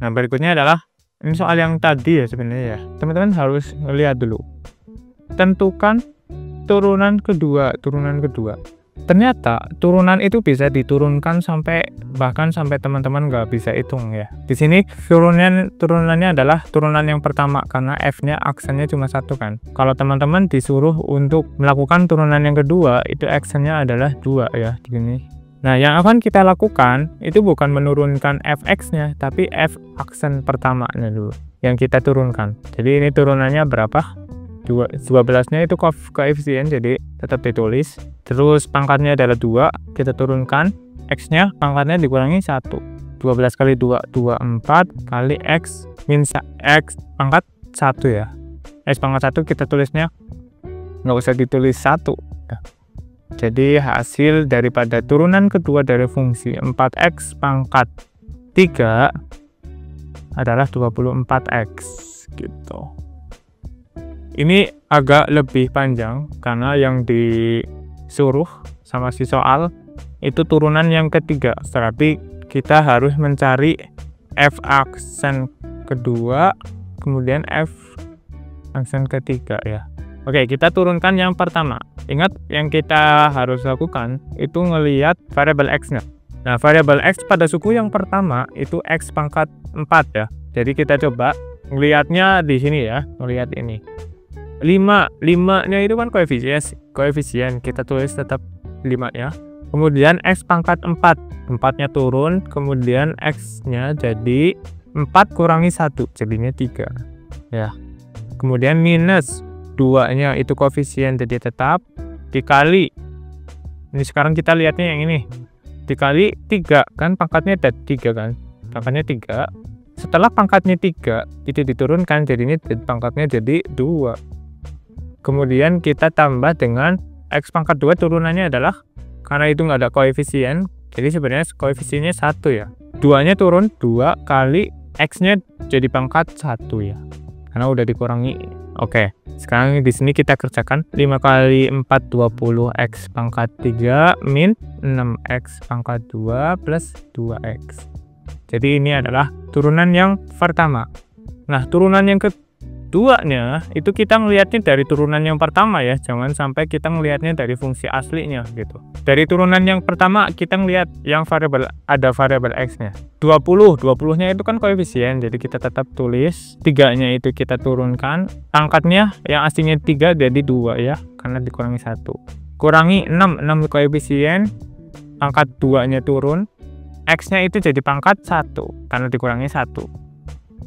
Nah, berikutnya adalah ini soal yang tadi ya sebenarnya ya. Teman-teman harus lihat dulu. Tentukan turunan kedua. Ternyata turunan itu bisa diturunkan bahkan sampai teman-teman nggak bisa hitung ya. Di sini turunannya adalah turunan yang pertama karena F-nya aksennya cuma satu kan. Kalau teman-teman disuruh untuk melakukan turunan yang kedua, itu aksennya adalah 2 ya di sini. Nah, yang akan kita lakukan itu bukan menurunkan Fx-nya, tapi F aksen pertamanya dulu yang kita turunkan. Jadi ini turunannya berapa? 12-nya itu koefisien, jadi tetap ditulis. Terus pangkatnya adalah 2, kita turunkan. X-nya pangkatnya dikurangi 1. 12 kali 2, 24 kali X min X pangkat 1 ya. X pangkat 1 kita tulisnya nggak usah ditulis 1 ya. Jadi hasil daripada turunan kedua dari fungsi 4x pangkat 3 adalah 24x gitu. Ini agak lebih panjang karena yang disuruh sama si soal itu turunan yang ketiga. Tapi kita harus mencari F aksen kedua, kemudian F aksen ketiga ya. Oke, kita turunkan yang pertama. Ingat yang kita harus lakukan itu ngelihat variabel X-nya. Nah, variabel X pada suku yang pertama itu X pangkat 4 ya. Jadi kita coba ngelihatnya di sini ya, ngelihat ini. 5-nya itu kan koefisien kita tulis tetap 5 ya. Kemudian X pangkat 4-nya turun, kemudian X-nya jadi 4 kurangi 1 jadinya 3 ya. Kemudian minus 2-nya itu koefisien jadi tetap dikali, ini sekarang kita lihatnya yang ini, dikali 3 kan pangkatnya ada 3 kan, pangkatnya 3. Setelah pangkatnya 3 itu diturunkan jadinya pangkatnya jadi 2. Kemudian kita tambah dengan X pangkat 2 turunannya adalah, karena itu nggak ada koefisien, jadi sebenarnya koefisiennya 1 ya. 2-nya turun 2 kali X-nya jadi pangkat 1 ya, karena udah dikurangi. Oke, sekarang di sini kita kerjakan 5 kali 4 20 X pangkat 3 min 6X pangkat 2 plus 2X. Jadi ini adalah turunan yang pertama. Nah, turunan yang keduanya itu kita ngelihatnya dari turunan yang pertama ya, jangan sampai kita ngelihatnya dari fungsi aslinya gitu. Dari turunan yang pertama kita ngelihat yang ada variabel X-nya 20-nya itu kan koefisien, jadi kita tetap tulis 3-nya itu kita turunkan, pangkatnya yang aslinya 3 jadi 2 ya karena dikurangi 1, kurangi 6 koefisien, pangkat 2-nya turun, X-nya itu jadi pangkat 1 karena dikurangi 1,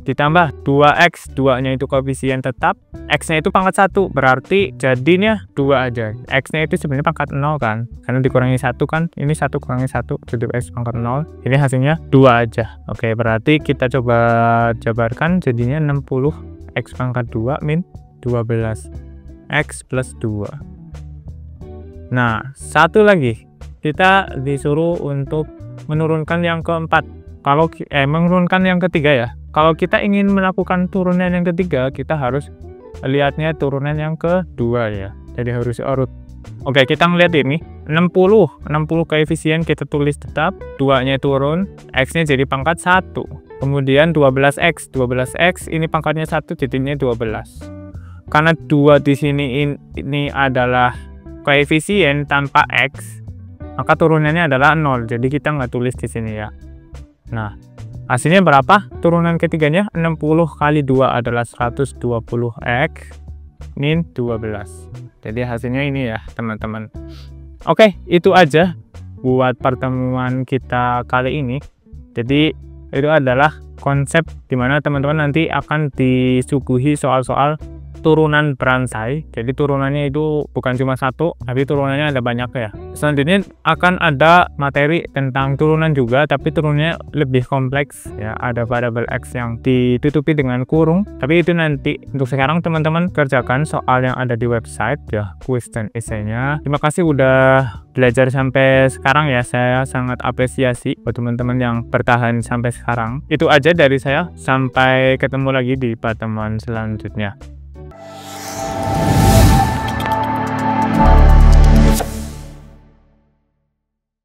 ditambah 2x, 2-nya itu koefisien tetap, X-nya itu pangkat 1, berarti jadinya 2 aja. X-nya itu sebenarnya pangkat 0 kan, karena dikurangi 1 kan, ini 1 kurangi 1 jadi X pangkat 0, ini hasilnya 2 aja. Oke, berarti kita coba jabarkan jadinya 60 X pangkat 2 min 12 X plus 2. Nah, satu lagi kita disuruh untuk menurunkan yang keempat, menurunkan yang ketiga ya. Kalau kita ingin melakukan turunan yang ketiga, kita harus lihatnya turunan yang kedua ya. Jadi harus urut. Oke, kita ngeliat ini 60 koefisien kita tulis tetap, 2-nya turun, X-nya jadi pangkat 1. Kemudian 12X ini pangkatnya 1 jadinya 12. Karena 2 di sini ini adalah koefisien tanpa X, maka turunannya adalah 0. Jadi kita nggak tulis di sini ya. Nah, hasilnya berapa? Turunan ketiganya 60 kali 2 adalah 120x min 12. Jadi hasilnya ini ya teman-teman. Oke, itu aja buat pertemuan kita kali ini. Jadi itu adalah konsep dimana teman-teman nanti akan disuguhi soal-soal turunan beransai. Jadi turunannya itu bukan cuma satu, tapi turunannya ada banyak ya. Selanjutnya akan ada materi tentang turunan juga, tapi turunannya lebih kompleks ya. Ada variabel X yang ditutupi dengan kurung, tapi itu nanti. Untuk sekarang teman-teman kerjakan soal yang ada di website ya, kuis dan esainya. Terima kasih udah belajar sampai sekarang ya, saya sangat apresiasi buat teman-teman yang bertahan sampai sekarang. Itu aja dari saya, sampai ketemu lagi di pertemuan selanjutnya.